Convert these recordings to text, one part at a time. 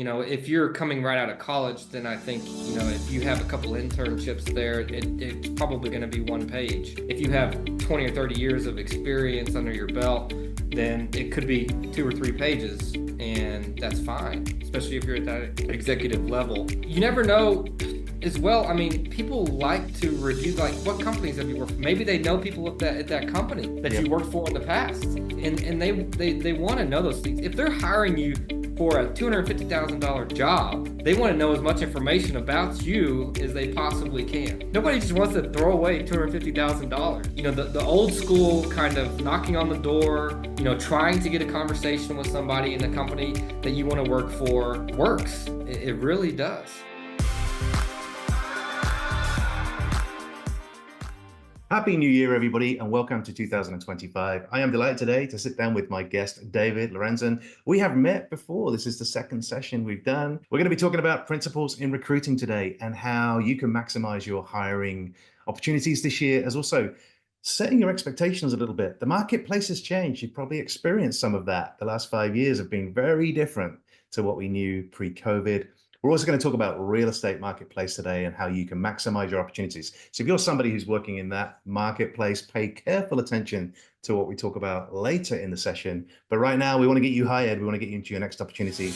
if you're coming right out of college, then I think, if you have a couple internships there, it's probably going to be one page. If you have 20 or 30 years of experience under your belt, then it could be 2 or 3 pages, and that's fine, especially if you're at that executive level. You never know as well. I mean, people like to review, like, what companies have you worked for? Maybe they know people at that company that you worked for in the past, and they want to know those things. If they're hiring you for a $250,000 job, they want to know as much information about you as they possibly can. Nobody just wants to throw away $250,000. The old school kind of knocking on the door, trying to get a conversation with somebody in the company that you want to work for works. It really does. Happy New Year, everybody, and welcome to 2025. I am delighted today to sit down with my guest, David Lorenzen. We have met before. This is the second session we've done. We're going to be talking about principles in recruiting today and how you can maximize your hiring opportunities this year, as also setting your expectations a little bit. The marketplace has changed. You've probably experienced some of that. The last 5 years have been very different to what we knew pre-COVID. We're also going to talk about real estate marketplace today and how you can maximize your opportunities. So if you're somebody who's working in that marketplace, pay careful attention to what we talk about later in the session. But right now, we want to get you hired. We want to get you into your next opportunity.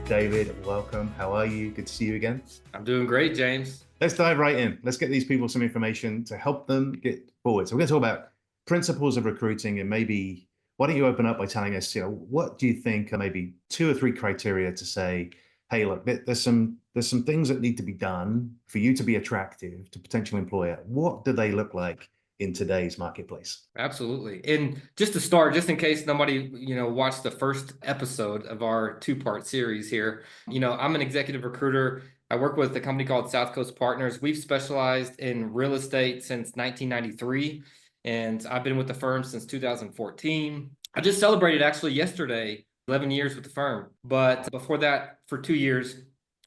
David, welcome. How are you? Good to see you again. I'm doing great, James. Let's dive right in. Let's get these people some information to help them get forward. So we're going to talk about principles of recruiting, and maybe why don't you open up by telling us, what do you think are maybe 2 or 3 criteria to say, hey, look, there's some things that need to be done for you to be attractive to potential employer. What do they look like in today's marketplace? Absolutely. And just to start, just in case nobody, watched the first episode of our 2-part series here, I'm an executive recruiter. I work with a company called South Coast Partners. We've specialized in real estate since 1993. And I've been with the firm since 2014. I just celebrated actually yesterday, 11 years with the firm. But before that, for 2 years,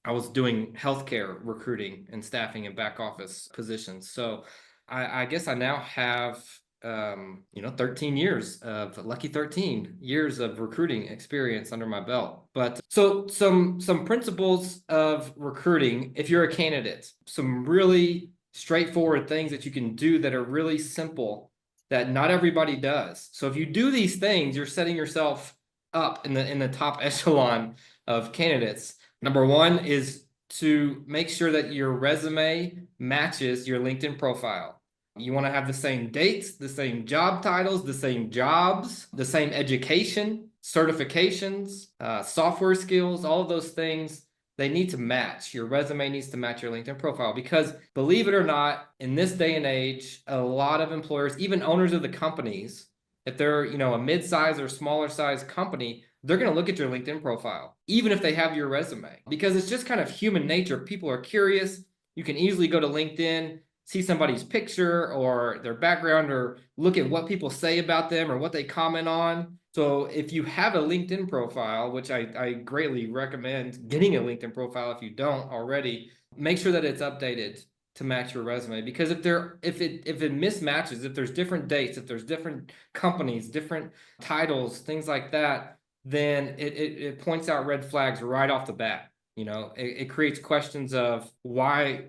I was doing healthcare recruiting and staffing and back office positions. So I guess I now have, 13 years of lucky 13 years of recruiting experience under my belt. But so some principles of recruiting, if you're a candidate, some really straightforward things that you can do that are really simple that not everybody does. So if you do these things, you're setting yourself up in the top echelon of candidates. Number 1 is to make sure that your resume matches your LinkedIn profile. You want to have the same dates, the same job titles, the same jobs, the same education, certifications, software skills, all of those things. They need to match. Your resume needs to match your LinkedIn profile, because believe it or not, in this day and age, a lot of employers, even owners of the companies, if they're, a mid-size or smaller size company, they're going to look at your LinkedIn profile, even if they have your resume, because it's just kind of human nature. People are curious. You can easily go to LinkedIn, see somebody's picture or their background, or look at what people say about them or what they comment on. So if you have a LinkedIn profile, which I greatly recommend getting a LinkedIn profile if you don't already, make sure that it's updated to match your resume. Because if it mismatches, if there's different dates, if there's different companies, different titles, things like that, then it points out red flags right off the bat. It creates questions of why,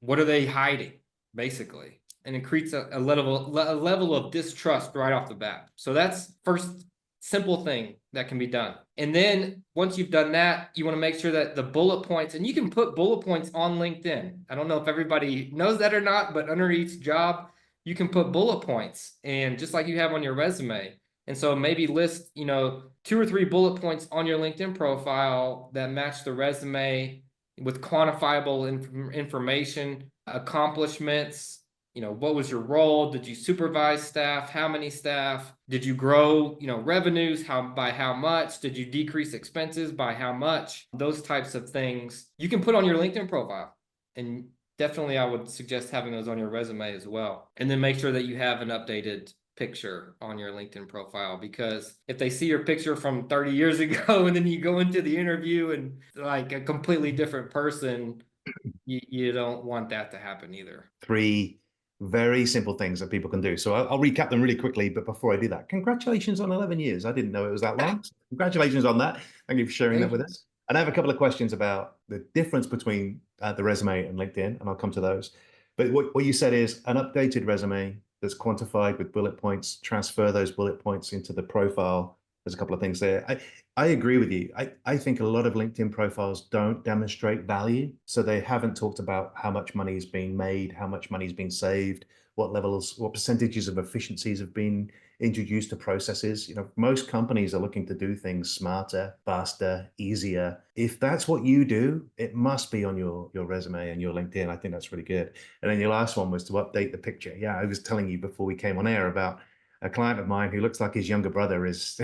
what are they hiding, basically. And it creates a level of distrust right off the bat. So that's first simple thing that can be done. And then once you've done that, you want to make sure that the bullet points, and you can put bullet points on LinkedIn. I don't know if everybody knows that or not, but under each job, you can put bullet points, and just like you have on your resume. And so maybe list, 2 or 3 bullet points on your LinkedIn profile that match the resume with quantifiable information, accomplishments. What was your role? Did you supervise staff? How many staff? Did you grow, revenues? By how much? Did you decrease expenses? By how much? Those types of things you can put on your LinkedIn profile. And definitely I would suggest having those on your resume as well. And then make sure that you have an updated picture on your LinkedIn profile, because if they see your picture from 30 years ago and then you go into the interview and like a completely different person, you don't want that to happen either. 3 very simple things that people can do. So I'll recap them really quickly. But before I do that, congratulations on 11 years. I didn't know it was that long. So congratulations on that. Thank you for sharing that Thank with you. us. And I have a couple of questions about the difference between the resume and LinkedIn, and I'll come to those. But what you said is an updated resume that's quantified with bullet points, transfer those bullet points into the profile. There's a couple of things there. I agree with you. I think a lot of LinkedIn profiles don't demonstrate value. So they haven't talked about how much money is being made, how much money is being saved, what levels, what percentages of efficiencies have been introduced to processes. Most companies are looking to do things smarter, faster, easier. If that's what you do, it must be on your resume and your LinkedIn. I think that's really good. And then your last one was to update the picture. Yeah, I was telling you before we came on air about a client of mine who looks like his younger brother is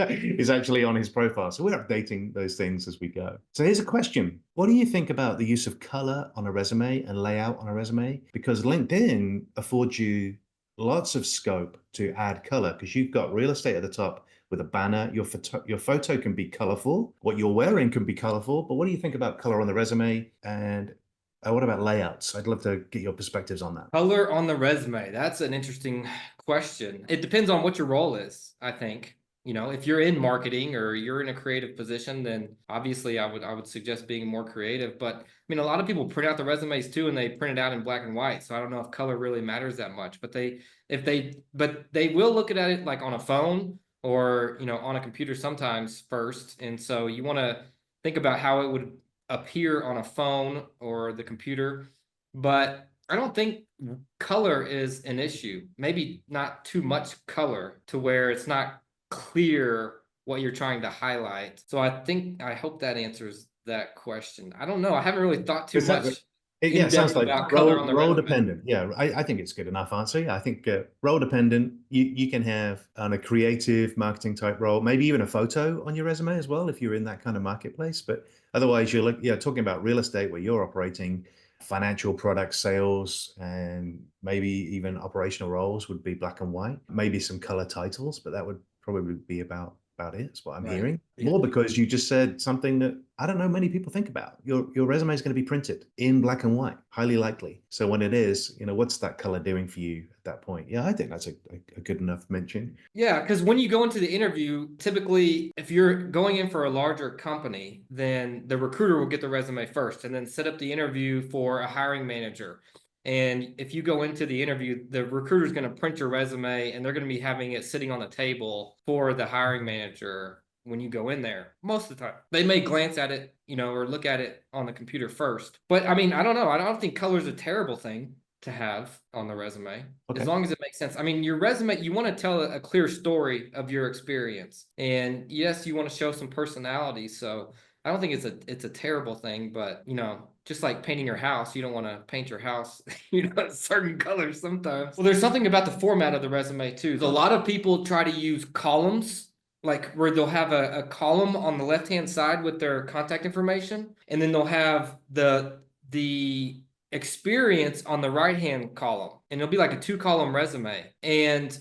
is actually on his profile. So we're updating those things as we go. So here's a question. What do you think about the use of color on a resume and layout on a resume? Because LinkedIn affords you lots of scope to add color because you've got real estate at the top with a banner. Your photo can be colorful. What you're wearing can be colorful. But what do you think about color on the resume? And what about layouts? I'd love to get your perspectives on that. Color on the resume. That's an interesting question. It depends on what your role is, I think. If you're in marketing or you're in a creative position, then obviously I would suggest being more creative. But I mean, a lot of people print out the resumes too, and they print it out in black and white. So I don't know if color really matters that much. But they will look at it like on a phone or on a computer sometimes first. And so you want to think about how it would appear on a phone or the computer. But I don't think color is an issue. Maybe not too much color to where it's not clear what you're trying to highlight. So I hope that answers that question. I don't know. I haven't really thought too Is that much yeah, in it sounds depth like about color on the role resume. dependent. Yeah, I think it's good enough answer. Yeah, I think role dependent. You can have on a creative marketing type role, maybe even a photo on your resume as well if you're in that kind of marketplace. But otherwise, yeah, talking about real estate where you're operating, financial product sales, and maybe even operational roles would be black and white. Maybe some color titles, but that would probably be about it. That's what I'm Right. hearing. Yeah. More because you just said something that I don't know many people think about. Your resume is going to be printed in black and white, highly likely. So when it is, what's that color doing for you at that point? Yeah, I think that's a good enough mention. Yeah, because when you go into the interview, typically, if you're going in for a larger company, then the recruiter will get the resume first and then set up the interview for a hiring manager. And if you go into the interview, the recruiter is going to print your resume and they're going to be having it sitting on the table for the hiring manager when you go in there. Most of the time, they may glance at it, or look at it on the computer first. But I mean, I don't know. I don't think color is a terrible thing to have on the resume as Okay. long as it makes sense. I mean, your resume, you want to tell a clear story of your experience. And yes, you want to show some personality. So I don't think it's a terrible thing, but just like painting your house, you don't want to paint your house, certain colors sometimes. Well, there's something about the format of the resume too. A lot of people try to use columns, like where they'll have a column on the left-hand side with their contact information, and then they'll have the experience on the right hand column, and it'll be like a 2-column resume. And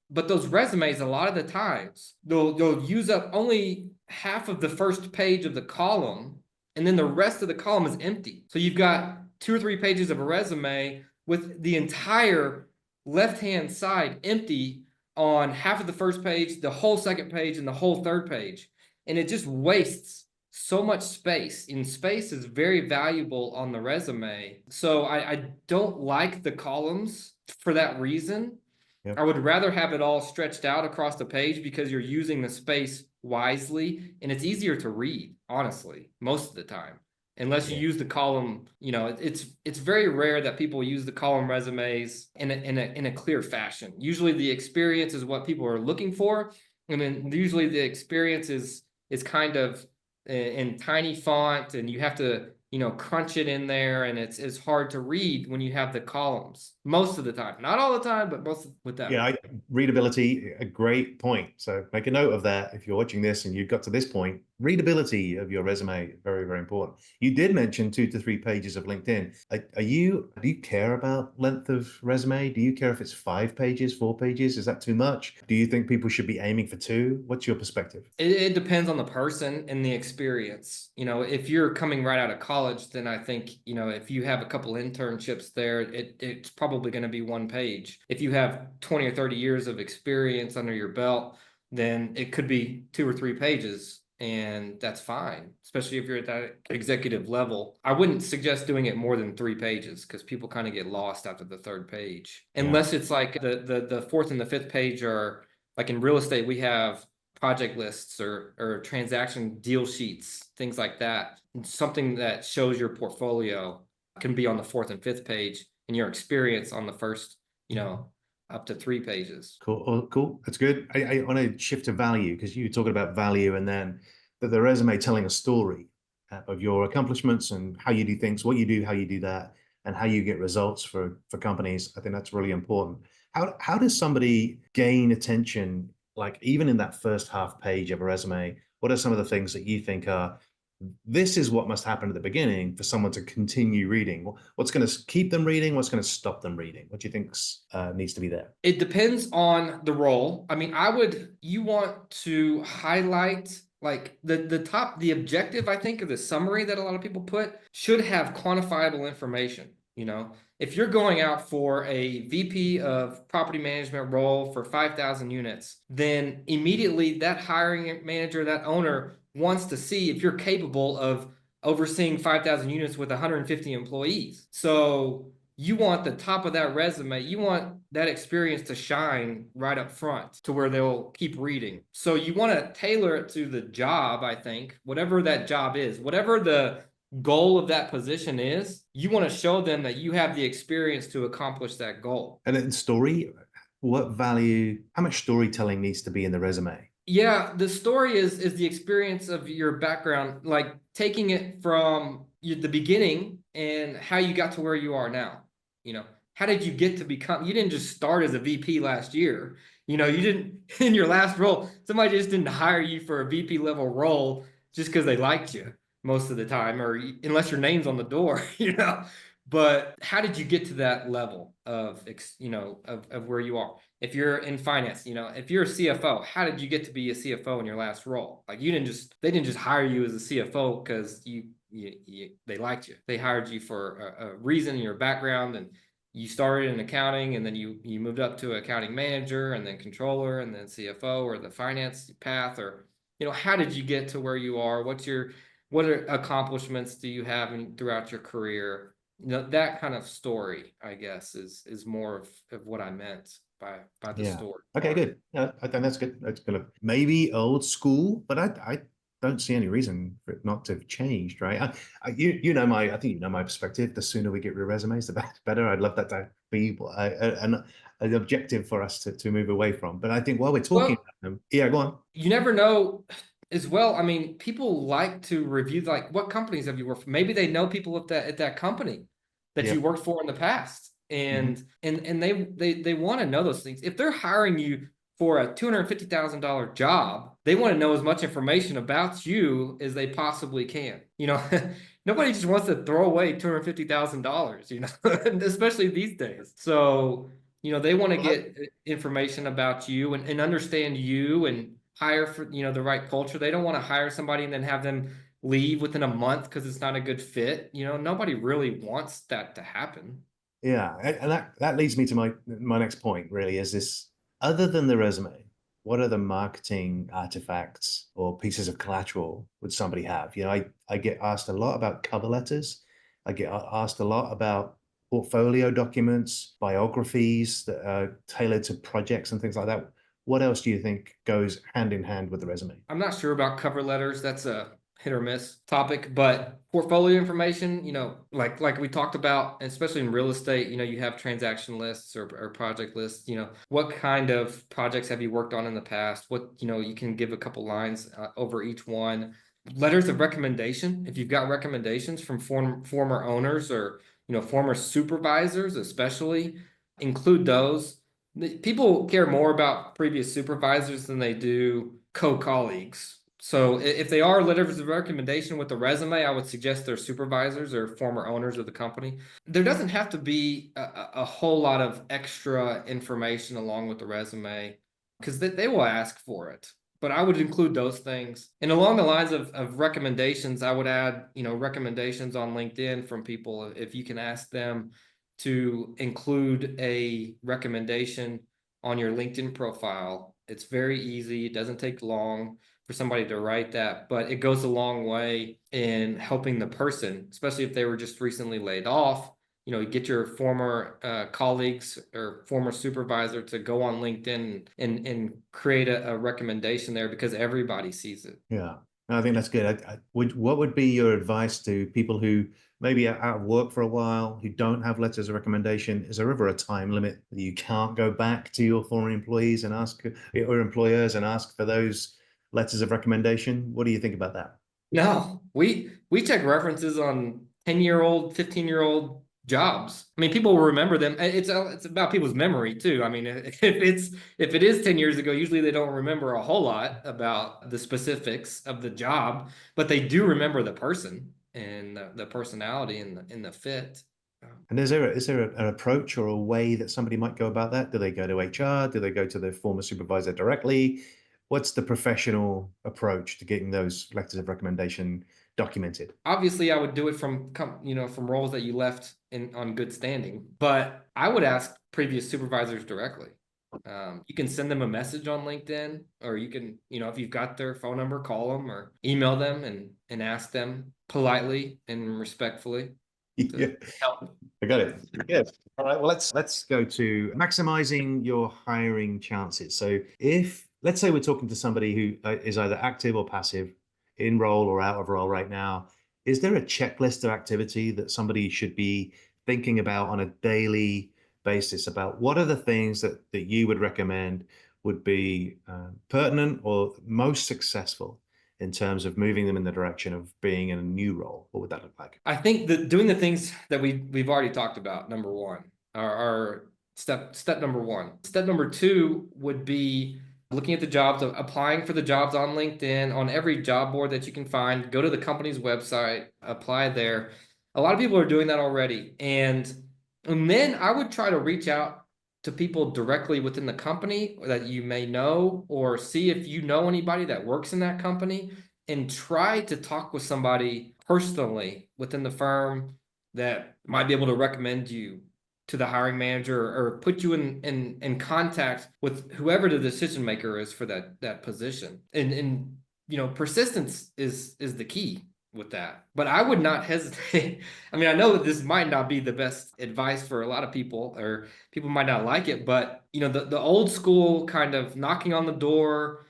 but those resumes, a lot of the times they'll use up only half of the first page of the column, and then the rest of the column is empty. So you've got 2 or 3 pages of a resume with the entire left hand side empty on half of the first page, the whole second page, and the whole third page. And it just wastes so much space, and space is very valuable on the resume. So I don't like the columns for that reason. Yep. I would rather have it all stretched out across the page because you're using the space wisely and it's easier to read, honestly, most of the time. Unless you use the column, it's very rare that people use the column resumes in a clear fashion. Usually the experience is what people are looking for, and then usually the experience is kind of in tiny font, and you have to crunch it in there, and it's hard to read when you have the columns most of the time. Not all the time, but most with that. Yeah, readability, a great point. So make a note of that if you're watching this and you've got to this point. Readability of your resume, very, very important. You did mention 2 to 3 pages of LinkedIn. Do you care about length of resume? Do you care if it's 5 pages, 4 pages? Is that too much? Do you think people should be aiming for 2? What's your perspective? It depends on the person and the experience. If you're coming right out of college, college, then I think, if you have a couple internships there, it's probably going to be 1 page. If you have 20 or 30 years of experience under your belt, then it could be 2 or 3 pages, and that's fine, especially if you're at that executive level. I wouldn't suggest doing it more than 3 pages because people kind of get lost after the third page, unless it's like the fourth and the fifth page are like in real estate, we have project lists or transaction deal sheets, things like that. Something that shows your portfolio can be on the fourth and fifth page, and your experience on the first, up to 3 pages. Cool. Oh, cool. That's good. I want to shift to value because you were talking about value and then the resume telling a story of your accomplishments and how you do things, what you do, how you do that, and how you get results for companies. I think that's really important. How does somebody gain attention, like even in that first half page of a resume? What are some of the things that you think are this is what must happen at the beginning for someone to continue reading? What's going to keep them reading? What's going to stop them reading? What do you think needs to be there? It depends on the role. I mean, you want to highlight like the objective, I think, of the summary that a lot of people put should have quantifiable information. If you're going out for a VP of property management role for 5,000 units, then immediately that hiring manager, that owner wants to see if you're capable of overseeing 5,000 units with 150 employees. So you want the top of that resume, you want that experience to shine right up front to where they'll keep reading. So you want to tailor it to the job, I think, whatever that job is, whatever the goal of that position is, you want to show them that you have the experience to accomplish that goal. And in story, what value, how much storytelling needs to be in the resume? Yeah, the story is the experience of your background, like taking it from the beginning and how you got to where you are now. How did you get to become, you didn't just start as a VP last year. You didn't, in your last role, somebody just didn't hire you for a VP level role just because they liked you most of the time, or unless your name's on the door, But how did you get to that level of where you are? If you're in finance, if you're a CFO, how did you get to be a CFO in your last role? Like they didn't just hire you as a CFO because they liked you. They hired you for a reason in your background, and you started in accounting, and then you moved up to accounting manager, and then controller, and then CFO, or the finance path, or how did you get to where you are? What accomplishments do you have throughout your career? That kind of story, I guess, is more of what I meant by the story. Okay, good. Yeah, I think that's good. That's kind of maybe old school, but I don't see any reason for it not to have changed, right? I think you know my perspective. The sooner we get rid of resumes, the better. I'd love that to be an objective for us to move away from. But I think while we're talking about them, yeah, go on. You never know as well. I mean, people like to review, like, what companies have you worked for? Maybe they know people at that company that you worked for in the past, and they want to know those things. If they're hiring you for a $250,000 job, they want to know as much information about you as they possibly can. Nobody just wants to throw away $250,000, especially these days. So, they want to get information about you and understand you and hire for, the right culture. They don't want to hire somebody and then have them leave within a month because it's not a good fit. Nobody really wants that to happen. Yeah, and that leads me to my next point, really, is this, other than the resume, what are the marketing artifacts or pieces of collateral would somebody have? I get asked a lot about cover letters. I get asked a lot about portfolio documents, biographies that are tailored to projects and things like that. What else do you think goes hand in hand with the resume? I'm not sure about cover letters. That's a hit or miss topic, but portfolio information, like we talked about, especially in real estate, you have transaction lists or project lists. What kind of projects have you worked on in the past? What, you can give a couple lines over each one. Letters of recommendation, if you've got recommendations from former owners or former supervisors, especially, include those. People care more about previous supervisors than they do co-colleagues. So if they are letters of recommendation with the resume, I would suggest they're supervisors or former owners of the company. There doesn't have to be a whole lot of extra information along with the resume because they will ask for it. but I would include those things. And along the lines of recommendations, I would add, recommendations on LinkedIn from people. If you can ask them to include a recommendation on your LinkedIn profile, it's very easy. It doesn't take long for somebody to write that, but it goes a long way in helping the person, especially if they were just recently laid off. Get your former colleagues or former supervisor to go on LinkedIn and create a recommendation there, because everybody sees it. Yeah, I think that's good. What would be your advice to people who maybe are out of work for a while, who don't have letters of recommendation? Is there ever a time limit that you can't go back to your former employees and ask, or employers, and ask for those letters of recommendation? What do you think about that? No, we check references on 10-year-old, 15-year-old jobs. I mean, people will remember them. It's about people's memory too. I mean, if it is 10 years ago, usually they don't remember a whole lot about the specifics of the job, but they do remember the person and the personality and the fit. And is there an approach or a way that somebody might go about that? Do they go to HR? Do they go to their former supervisor directly? What's the professional approach to getting those letters of recommendation documented? Obviously, I would do it from from roles that you left in on good standing, but I would ask previous supervisors directly. You can send them a message on LinkedIn, or you can, if you've got their phone number, call them or email them and ask them politely and respectfully Yeah, to help. I got it. Yes. All right. Well, let's go to maximizing your hiring chances. So if, let's say we're talking to somebody who is either active or passive, in role or out of role right now, is there a checklist of activity that somebody should be thinking about on a daily basis about what are the things that you would recommend would be pertinent or most successful in terms of moving them in the direction of being in a new role? What would that look like? I think that doing the things that we've already talked about, number one, are step number one. Step number two would be looking at the jobs, applying for the jobs on LinkedIn, on every job board that you can find. Go to the company's website, apply there. A lot of people are doing that already. And then I would try to reach out to people directly within the company that you may know, or see if you know anybody that works in that company, and try to talk with somebody personally within the firm that might be able to recommend you to the hiring manager, or put you in contact with whoever the decision maker is for that position. And persistence is the key with that. But I would not hesitate. I mean, I know that this might not be the best advice for a lot of people, or people might not like it, but the old school kind of knocking on the door,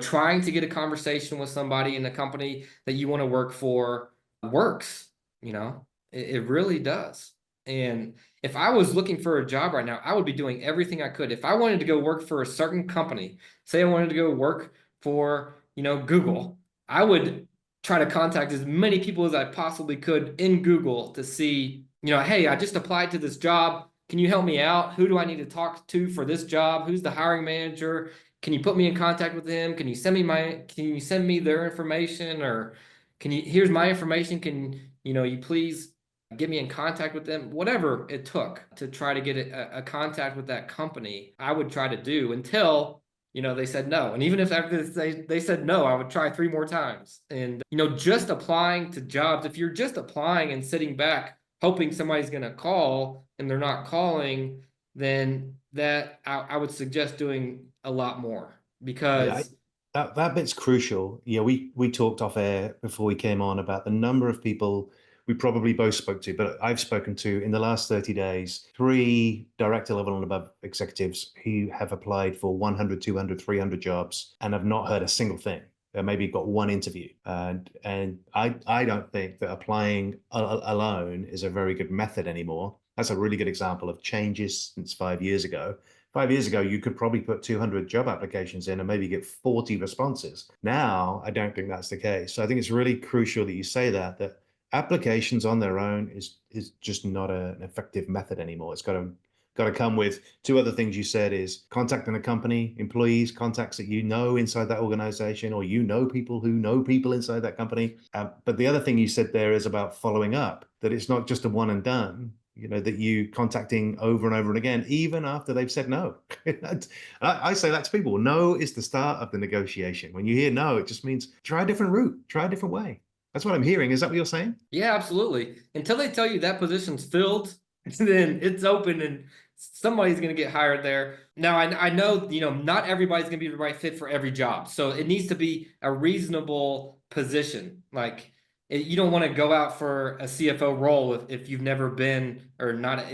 trying to get a conversation with somebody in the company that you want to work for works. It really does. And if I was looking for a job right now, I would be doing everything I could. If I wanted to go work for a certain company, say I wanted to go work for, Google, I would try to contact as many people as I possibly could in Google to see, hey, I just applied to this job. Can you help me out? Who do I need to talk to for this job? Who's the hiring manager? Can you put me in contact with him? Can you send me their information? Or here's my information. Can, you please get me in contact with them? Whatever it took to try to get a contact with that company, I would try to do until they said no. And even if after they said no, I would try 3 more times. And, just applying to jobs, if you're just applying and sitting back, hoping somebody's going to call and they're not calling, then I would suggest doing a lot more, Yeah, because that bit's crucial. Yeah, we talked off air before we came on about the number of people we probably both spoke to, but I've spoken to in the last 30 days, 3 director level and above executives who have applied for 100, 200, 300 jobs and have not heard a single thing. Maybe got 1 interview. And I don't think that applying alone is a very good method anymore. That's a really good example of changes since 5 years ago. 5 years ago, you could probably put 200 job applications in and maybe get 40 responses. Now, I don't think that's the case. So I think it's really crucial that you say that applications on their own is just not an effective method anymore. It's got to come with 2 other things you said: is contacting the company, employees, contacts that you know inside that organization, or people who know people inside that company. But the other thing you said there is about following up, that it's not just a one and done. that you contacting over and over and again, even after they've said no. I say that to people. No is the start of the negotiation. When you hear no, it just means try a different route, try a different way. That's what I'm hearing. Is that what you're saying? Yeah, absolutely. Until they tell you that position's filled, then it's open and somebody's going to get hired there. Now, I know, not everybody's going to be the right fit for every job. So it needs to be a reasonable position. Like, you don't want to go out for a CFO role if you've never been or not,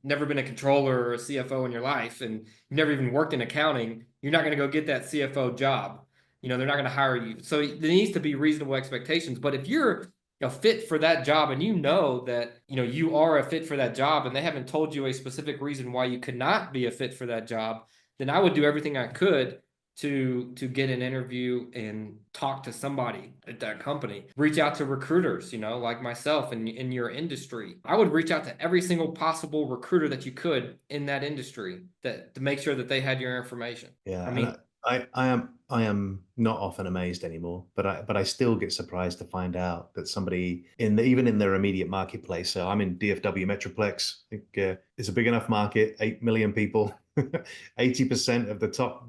never been a controller or a CFO in your life and you've never even worked in accounting. You're not going to go get that CFO job. They're not going to hire you. So there needs to be reasonable expectations. But if you're a fit for that job and you know that you are a fit for that job and they haven't told you a specific reason why you could not be a fit for that job, then I would do everything I could to get an interview and talk to somebody at that company. Reach out to recruiters, like myself in your industry. I would reach out to every single possible recruiter that you could in that industry to make sure that they had your information. Yeah, I mean, I am not often amazed anymore, but I still get surprised to find out that somebody even in their immediate marketplace. So I'm in DFW Metroplex. I think it's a big enough market, 8 million people. 80% of the top,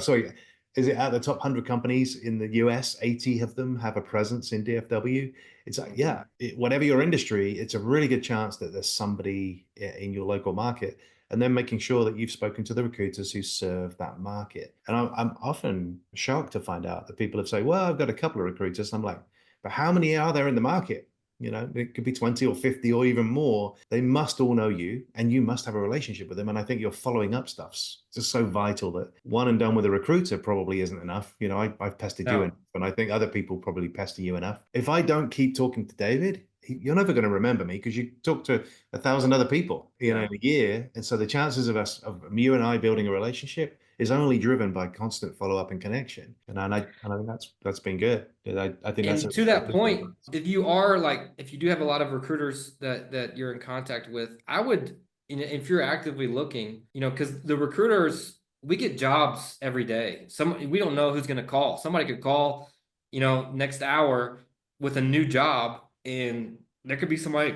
sorry, is it out of the top 100 companies in the US? 80 of them have a presence in DFW. It's like, yeah, whatever your industry, it's a really good chance that there's somebody in your local market. And then making sure that you've spoken to the recruiters who serve that market. And I'm often shocked to find out that people have said, well, I've got a couple of recruiters. And I'm like, but how many are there in the market? It could be 20 or 50 or even more. They must all know you and you must have a relationship with them. And I think your following up stuff's just so vital that one and done with a recruiter probably isn't enough. I've pestered you enough, and I think other people probably pester you enough. If I don't keep talking to David, you're never going to remember me because you talk to 1,000 other people, in a year. And so the chances of you and I building a relationship is only driven by constant follow up and connection. And I think that's been good. I think that's and to that point, if you do have a lot of recruiters that you're in contact with, I would, if you're actively looking, because the recruiters, we get jobs every day. We don't know who's going to call. Somebody could call, next hour with a new job, and there could be somebody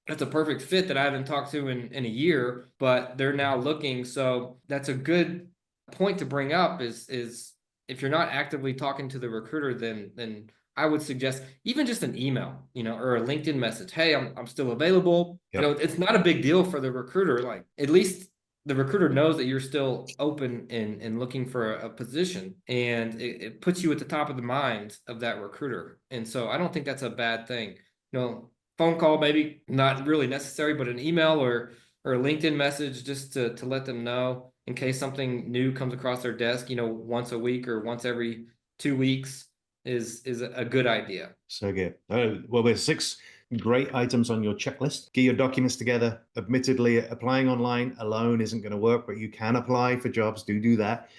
that's a perfect fit that I haven't talked to in a year, but they're now looking. So that's a good point to bring up is if you're not actively talking to the recruiter, then I would suggest even just an email, or a LinkedIn message. Hey, I'm still available. Yep. It's not a big deal for the recruiter. Like, at least the recruiter knows that you're still open and looking for a position, and it puts you at the top of the mind of that recruiter. And so I don't think that's a bad thing. Phone call, maybe not really necessary, but an email or a LinkedIn message just to let them know in case something new comes across their desk, once a week or once every 2 weeks is a good idea. So good. Well, there's 6 great items on your checklist. Get your documents together. Admittedly, applying online alone isn't going to work, but you can apply for jobs. Do that.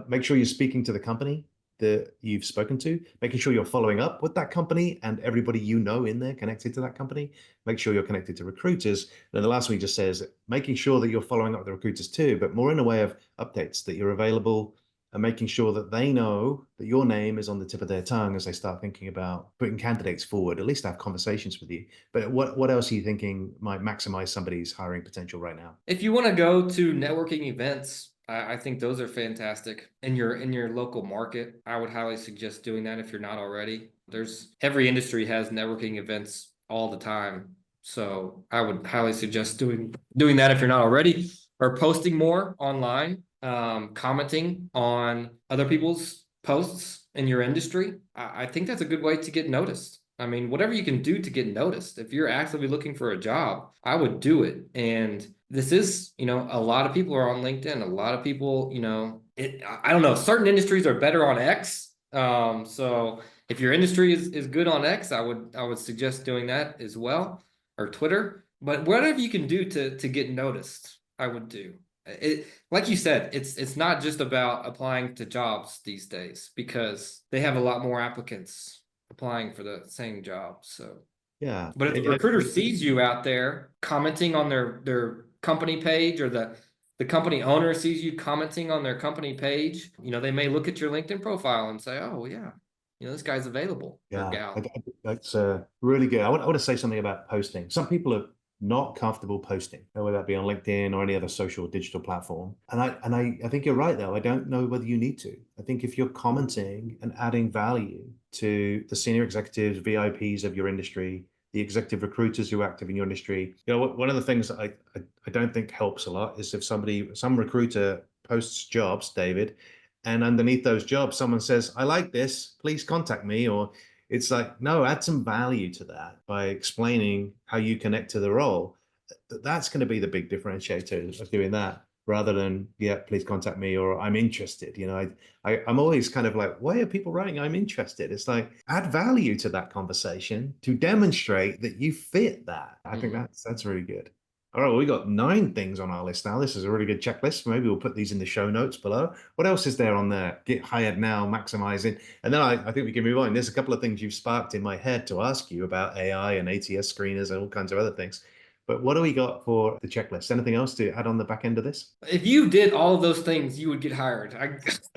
Make sure you're speaking to the company that you've spoken to, making sure you're following up with that company and everybody in there connected to that company. Make sure you're connected to recruiters. And the last one he just says, making sure that you're following up with the recruiters too, but more in a way of updates, that you're available, and making sure that they know that your name is on the tip of their tongue as they start thinking about putting candidates forward, at least have conversations with you. But what else are you thinking might maximize somebody's hiring potential right now? If you want to go to networking events, I think those are fantastic in your local market. I would highly suggest doing that if you're not already. Every industry has networking events all the time. So I would highly suggest doing that if you're not already, or posting more online, commenting on other people's posts in your industry. I think that's a good way to get noticed. I mean, whatever you can do to get noticed. If you're actively looking for a job, I would do it. And this is, a lot of people are on LinkedIn. A lot of people, I don't know, certain industries are better on X. So if your industry is good on X, I would suggest doing that as well, or Twitter. But whatever you can do to get noticed, I would do. Like you said, it's not just about applying to jobs these days, because they have a lot more applicants applying for the same job. So yeah, but if the recruiter sees you out there commenting on their company page, or the company owner sees you commenting on their company page, they may look at your LinkedIn profile and say, oh yeah, this guy's available. Yeah, or gal. that's really good. I want to say something about posting. Some people not comfortable posting, whether that be on LinkedIn or any other social or digital platform. And I think you're right, though. I don't know whether you need to. I think if you're commenting and adding value to the senior executives, VIPs of your industry, the executive recruiters who are active in your industry, one of the things that I don't think helps a lot is if some recruiter posts jobs, David, and underneath those jobs, someone says, I like this, please contact me. Or it's like, no, add some value to that by explaining how you connect to the role. That's going to be the big differentiator of doing that rather than, yeah, please contact me or I'm interested. I'm always kind of like, why are people writing I'm interested? It's like, add value to that conversation to demonstrate that you fit that. I think that's really good. All right, well, we got 9 things on our list now. This is a really good checklist. Maybe we'll put these in the show notes below. What else is there on there? Get hired now, maximizing. And then I think we can move on. There's a couple of things you've sparked in my head to ask you about AI and ATS screeners and all kinds of other things. But what do we got for the checklist? Anything else to add on the back end of this? If you did all of those things, you would get hired.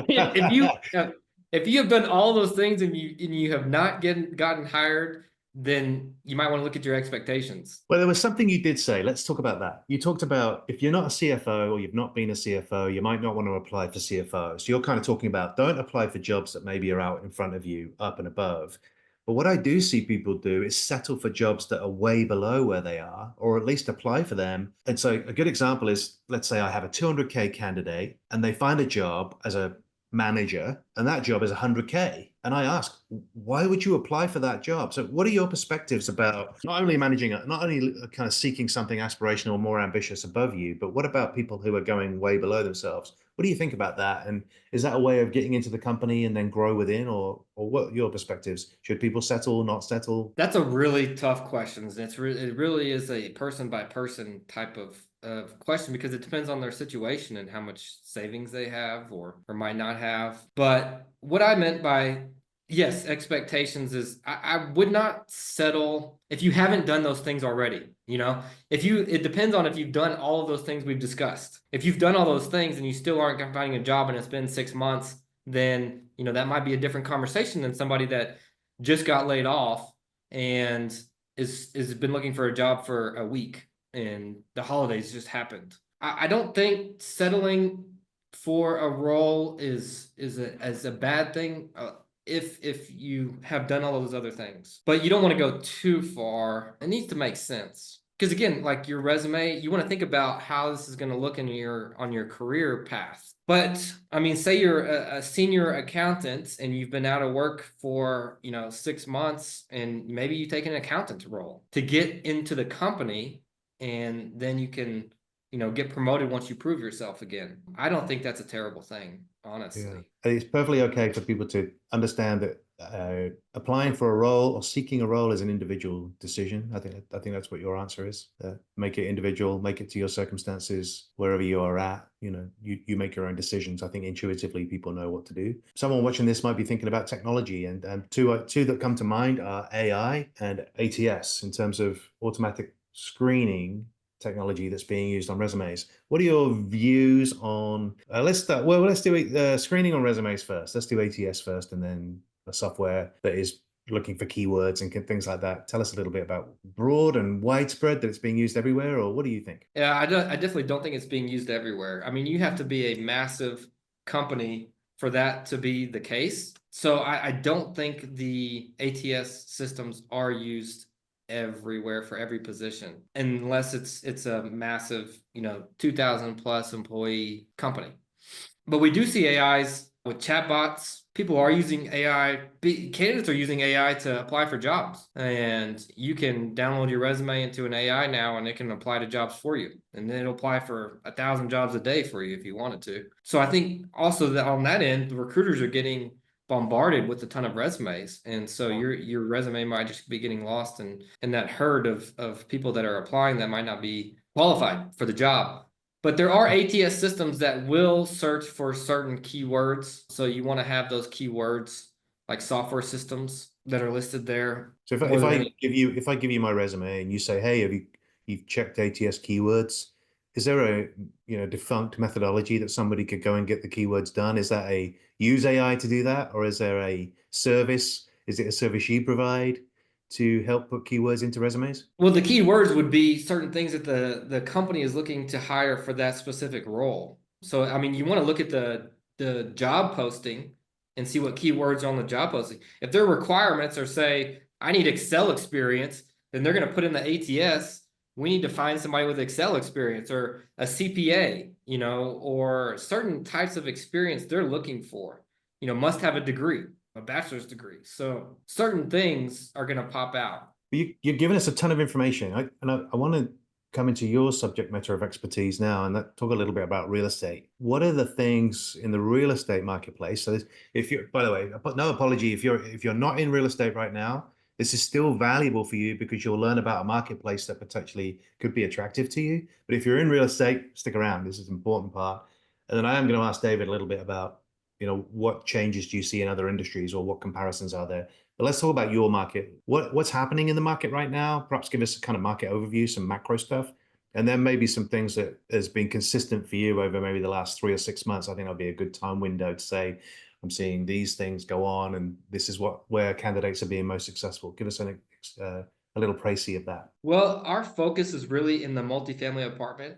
If you have done all those things and you have not gotten hired, then you might want to look at your expectations. Well, there was something you did say. Let's talk about that. You talked about if you're not a CFO or you've not been a CFO, you might not want to apply for CFO. So you're kind of talking about don't apply for jobs that maybe are out in front of you, up and above. But what I do see people do is settle for jobs that are way below where they are, or at least apply for them. And so a good example is, let's say I have a 200K candidate and they find a job as a manager and that job is 100K. And I ask, why would you apply for that job? So what are your perspectives about not only kind of seeking something aspirational, more ambitious above you, but what about people who are going way below themselves? What do you think about that? And is that a way of getting into the company and then grow within, or what are your perspectives? Should people settle, not settle? That's a really tough question. It really is a person by person type of question because it depends on their situation and how much savings they have or might not have. But what I meant by yes, expectations is I would not settle if you haven't done those things already. It depends on if you've done all of those things we've discussed. If you've done all those things and you still aren't finding a job and it's been 6 months, then that might be a different conversation than somebody that just got laid off and is been looking for a job for a week and the holidays just happened. I don't think settling for a role is a bad thing if you have done all those other things, but you don't want to go too far. It needs to make sense. Because again, like your resume, you want to think about how this is going to look on your career path. But I mean, say you're a senior accountant and you've been out of work for 6 months, and maybe you take an accountant role to get into the company, and then you can get promoted once you prove yourself again. I don't think that's a terrible thing, honestly. Yeah. It's perfectly okay for people to understand that applying for a role or seeking a role is an individual decision. I think that's what your answer is. Make it individual, make it to your circumstances, wherever you are at. You make your own decisions. I think intuitively people know what to do. Someone watching this might be thinking about technology, and two that come to mind are AI and ATS in terms of automatic screening technology that's being used on resumes. What are your views on let's do screening on resumes first. Let's do ATS first, and then a software that is looking for keywords and things like that. Tell us a little bit about broad and widespread that it's being used everywhere, or what do you think? Yeah, I definitely don't think it's being used everywhere. I mean, you have to be a massive company for that to be the case. So I don't think the ATS systems are used everywhere for every position, unless it's a massive 2,000 plus employee company. But we do see AIs with chatbots. People are using AI. Candidates are using AI to apply for jobs, and you can download your resume into an AI now, and it can apply to jobs for you, and then it'll apply for 1,000 jobs a day for you if you wanted to. So I think also that on that end, the recruiters are getting bombarded with a ton of resumes, and so your resume might just be getting lost in that herd of people that are applying that might not be qualified for the job. But there are ATS systems that will search for certain keywords, so you want to have those keywords like software systems that are listed there. So if I give you my resume and you say, hey, you've checked ATS keywords, is there a defunct methodology that somebody could go and get the keywords done? Is that use AI to do that, or is there a service? Is it a service you provide? to help put keywords into resumes? Well, the key words would be certain things that the company is looking to hire for that specific role. So, I mean, you want to look at the job posting and see what keywords are on the job posting. If their requirements are, say, I need Excel experience, then they're going to put in the ATS. We need to find somebody with Excel experience or a CPA, or certain types of experience they're looking for. Must have a degree, a bachelor's degree. So certain things are going to pop out. You've given us a ton of information. I want to come into your subject matter of expertise now and talk a little bit about real estate. What are the things in the real estate marketplace? So if you're, by the way, no apology, if you're not in real estate right now, this is still valuable for you because you'll learn about a marketplace that potentially could be attractive to you. But if you're in real estate, stick around. This is an important part. And then I am going to ask David a little bit about, what changes do you see in other industries or what comparisons are there? But let's talk about your market. What's happening in the market right now? Perhaps give us a kind of market overview, some macro stuff, and then maybe some things that has been consistent for you over maybe the last 3 or 6 months. I think that'll be a good time window to say, I'm seeing these things go on, and this is where candidates are being most successful. Give us a little précis of that. Well, our focus is really in the multifamily apartment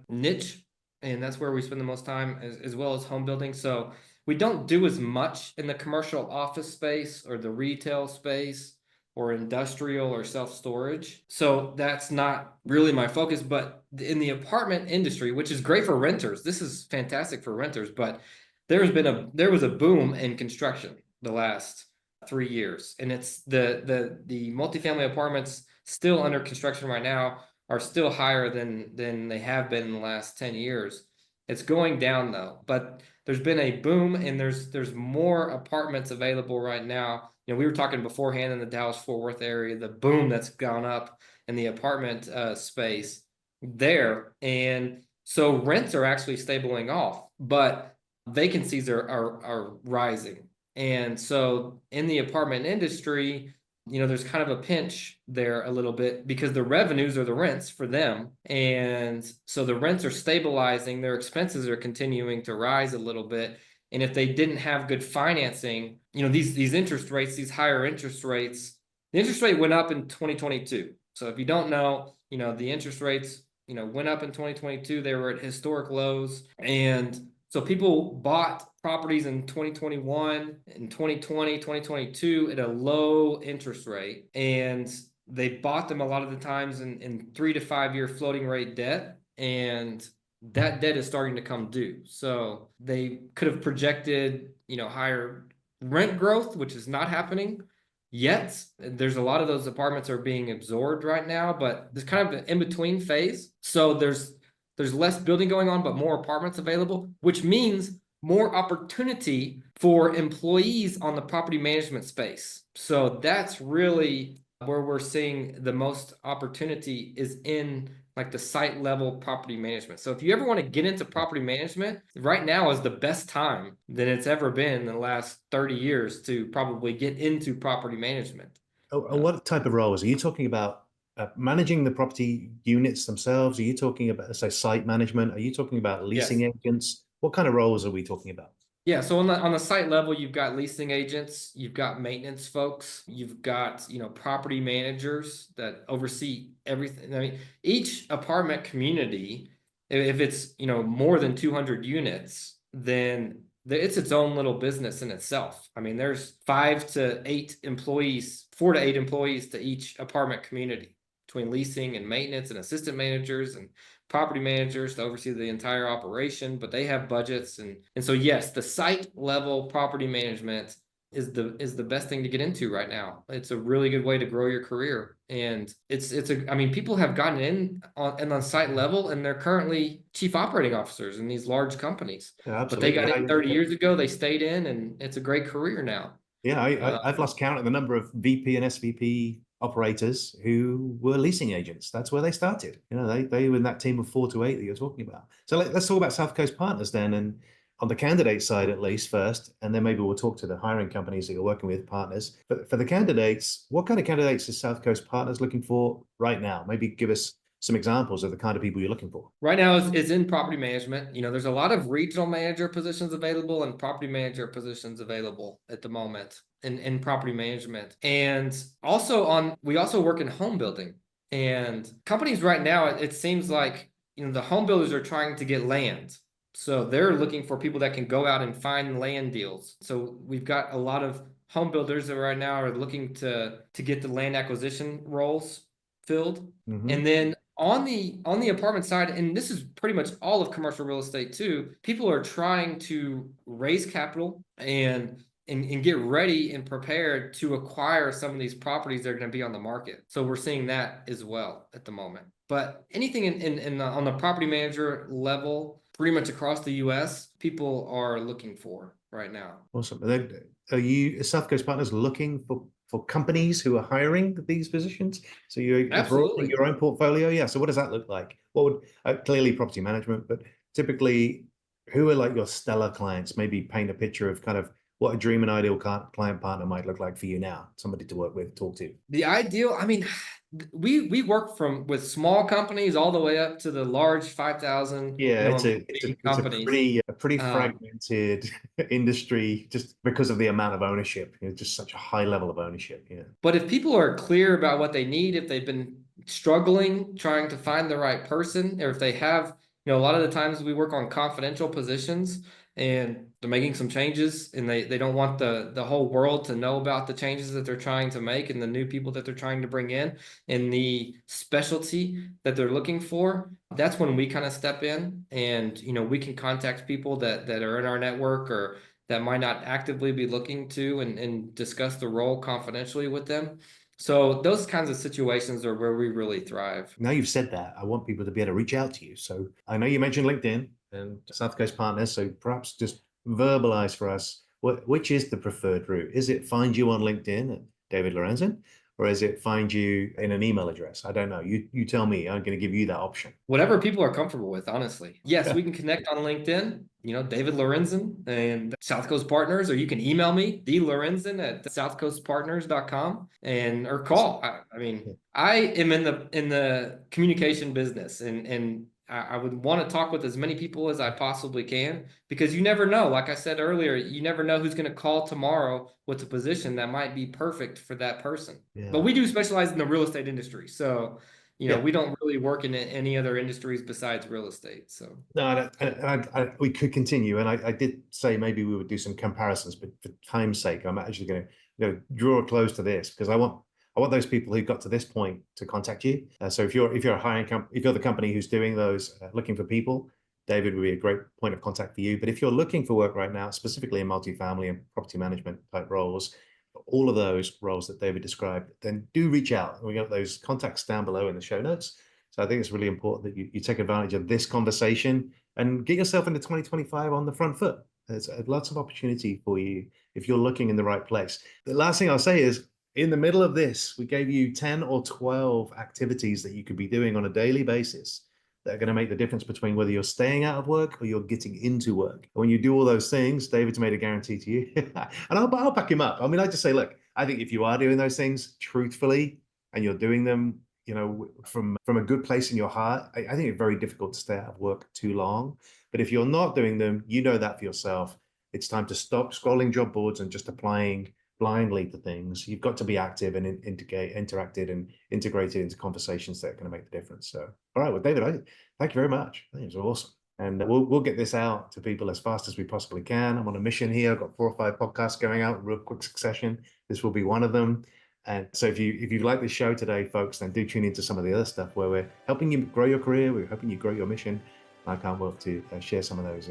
niche, and that's where we spend the most time, as well as home building. So we don't do as much in the commercial office space or the retail space or industrial or self-storage. So that's not really my focus. But in the apartment industry, which is great for renters, this is fantastic for renters, but there was a boom in construction the last 3 years, and it's the multifamily apartments still under construction right now are still higher than they have been in the last 10 years. It's going down though, but there's been a boom, and there's more apartments available right now. We were talking beforehand in the Dallas-Fort Worth area, the boom that's gone up in the apartment space there, and so rents are actually stabilizing off, but vacancies are rising. And so in the apartment industry, there's kind of a pinch there a little bit because the revenues are the rents for them. And so the rents are stabilizing, their expenses are continuing to rise a little bit. And if they didn't have good financing, these interest rates, these higher interest rates, the interest rate went up in 2022. So if you don't know, the interest rates, went up in 2022. They were at historic lows. And so people bought properties in 2021, in 2020, 2022 at a low interest rate. And they bought them a lot of the times in 3 to 5 year floating rate debt. And that debt is starting to come due. So they could have projected, higher rent growth, which is not happening yet. There's a lot of those apartments are being absorbed right now, but there's kind of an in-between phase. So there's less building going on, but more apartments available, which means more opportunity for employees on the property management space. So that's really where we're seeing the most opportunity is in like the site level property management. So if you ever want to get into property management, right now is the best time that it's ever been in the last 30 years to probably get into property management. What type of roles are you talking about? Managing the property units themselves? Are you talking about, say, site management? Are you talking about leasing agents? What kind of roles are we talking about? Yeah, so on the site level, you've got leasing agents, you've got maintenance folks, you've got, property managers that oversee everything. I mean, each apartment community, if it's, more than 200 units, then it's its own little business in itself. I mean, there's 4 to 8 employees to each apartment community between leasing and maintenance and assistant managers and property managers to oversee the entire operation, but they have budgets. And so, yes, the site level property management is the best thing to get into right now. It's a really good way to grow your career. And I mean, people have gotten in on site level and they're currently chief operating officers in these large companies. Yeah, but they absolutely. got in 30 years ago, they stayed in, and it's a great career now. Yeah, I've lost count of the number of VP and SVP operators who were leasing agents. That's where they started. They were in that team of 4 to 8 that you're talking about. So let's talk about South Coast Partners then, and on the candidate side at least first, and then maybe we'll talk to the hiring companies that you're working with, partners. But for the candidates, what kind of candidates is South Coast Partners looking for right now? Maybe give us some examples of the kind of people you're looking for. Right now it's in property management. There's a lot of regional manager positions available and property manager positions available at the moment in property management. And we also work in home building. And companies right now, it seems like, the home builders are trying to get land. So they're looking for people that can go out and find land deals. So we've got a lot of home builders that right now are looking to get the land acquisition roles filled. And then on the apartment side, and this is pretty much all of commercial real estate too, people are trying to raise capital and get ready and prepared to acquire some of these properties that are going to be on the market. So we're seeing that as well at the moment. But anything on the property manager level, pretty much across the US, people are looking for right now. Awesome. Are you South Coast Partners looking for companies who are hiring these positions? So you're broadening your own portfolio? Yeah. So what does that look like? What would clearly property management, but typically who are like your stellar clients? Maybe paint a picture of kind of what a dream and ideal client partner might look like for you now, somebody to work with, talk to. The ideal, we work with small companies all the way up to the large 5,000 it's companies. a pretty fragmented industry just because of the amount of ownership. Just such a high level of ownership. Yeah. But if people are clear about what they need, if they've been struggling trying to find the right person, or if they have, a lot of the times we work on confidential positions and they're making some changes and they don't want the whole world to know about the changes that they're trying to make and the new people that they're trying to bring in and the specialty that they're looking for. That's when we kind of step in and, we can contact people that are in our network or that might not actively be looking to and discuss the role confidentially with them. So those kinds of situations are where we really thrive. Now you've said that, I want people to be able to reach out to you. So I know you mentioned LinkedIn and South Coast Partners, so perhaps just verbalize for us, which is the preferred route? Is it find you on LinkedIn at David Lorenzen, or is it find you in an email address? I don't know. You tell me. I'm going to give you that option. Whatever people are comfortable with, honestly. Yes, we can connect on LinkedIn, David Lorenzen and South Coast Partners, or you can email me, dlorenzen@southcoastpartners.com or call. I am in the communication business and I would want to talk with as many people as I possibly can, because you never know. Like I said earlier, you never know who's going to call tomorrow with a position that might be perfect for that person. Yeah. But we do specialize in the real estate industry. So, we don't really work in any other industries besides real estate. So no, we could continue. And I did say maybe we would do some comparisons, but for time's sake, I'm actually going to draw close to this because I want those people who got to this point to contact you. So if you're a hiring if you're the company who's doing those, looking for people, David would be a great point of contact for you. But if you're looking for work right now, specifically in multifamily and property management type roles, all of those roles that David described, then do reach out. We got those contacts down below in the show notes. So I think it's really important that you take advantage of this conversation and get yourself into 2025 on the front foot. There's lots of opportunity for you if you're looking in the right place. The last thing I'll say is, in the middle of this, we gave you 10 or 12 activities that you could be doing on a daily basis that are going to make the difference between whether you're staying out of work or you're getting into work. And when you do all those things, David's made a guarantee to you. And I'll back him up. I just say, look, I think if you are doing those things truthfully and you're doing them, from a good place in your heart, I think it's very difficult to stay out of work too long. But if you're not doing them, you know that for yourself. It's time to stop scrolling job boards and just applying blindly to things. You've got to be active and interacted and integrated into conversations that are going to make the difference. So, all right, well, David, thank you very much. I think it was awesome. And we'll get this out to people as fast as we possibly can. I'm on a mission here. I've got 4 or 5 podcasts going out in real quick succession. This will be one of them. And so if you like this show today, folks, then do tune into some of the other stuff where we're helping you grow your career. We're helping you grow your mission. I can't wait to share some of those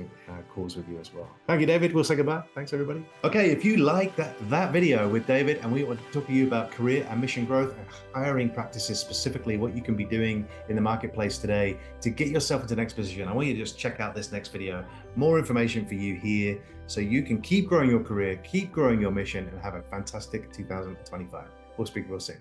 calls with you as well. Thank you, David. We'll say goodbye. Thanks, everybody. Okay, if you like that video with David and we want to talk to you about career and mission growth and hiring practices, specifically what you can be doing in the marketplace today to get yourself into the next position, I want you to just check out this next video. More information for you here so you can keep growing your career, keep growing your mission, and have a fantastic 2025. We'll speak real soon.